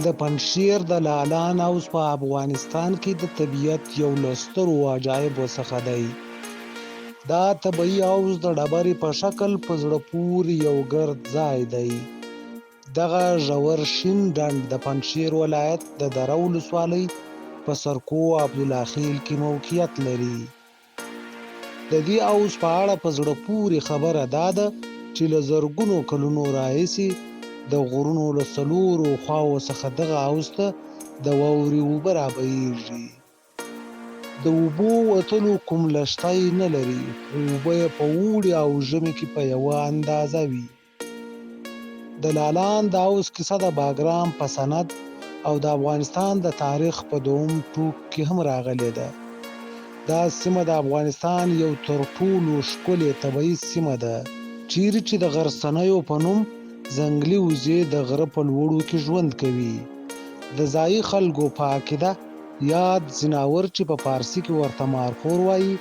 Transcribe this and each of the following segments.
د پنجشیر د لالان هاوس په افغانستان کې د طبیعت یو له سترو عجایبو څخه دی. دا طبیعي هاوس د ډبرې په شکل په زړه پورې یو ګرد ځای دی. دغه ژور شین ډنډ د پنجشیر ولایت د دره ولسوالۍ په سرکو عبدالله خیل کې موقعیت لري. د دې هاوس په اړه په زړه پورې خبره دا ده چې له زرګونو کلونو راهیسې د غرونو له څلورو خواوو څخه دغه هاوس ته د واورې اوبه رابهیږي. د اوبو وتلو کوم لښتی نه لري، خو اوبه یې په اوړي او ژمي کې په یوه اندازه وي. د لالان د هاوس کیسه د باګرام په سند او د افغانستان د تاریخ په دوم ټوک کې هم راغلې ده. دا سیمه د افغانستان یو تر ټولو ښکلې طبیعي سیمه ده، چیرې چې د غرڅنیو په نوم ځنګلي وزې د غره په لوړو کې ژوند کوي. د ځایي خلکو په عقیده یاد ځناور چې په فارسي کې ورته مارخور وایي،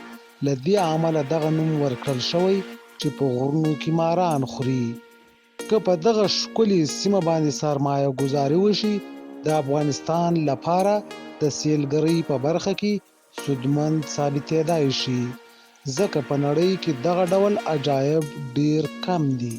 له دې امله دغه نوم ورکړل شوی چې په غرونو کې ماران خوري. که په دغه ښکلې سیمه باندې سرمایه ګذاري وشي، د افغانستان لپاره د سیلګرۍ په برخه کې سودمند ثابتېدای شي، ځکه په نړۍ کې دغه ډول عجایب ډیر کم دي.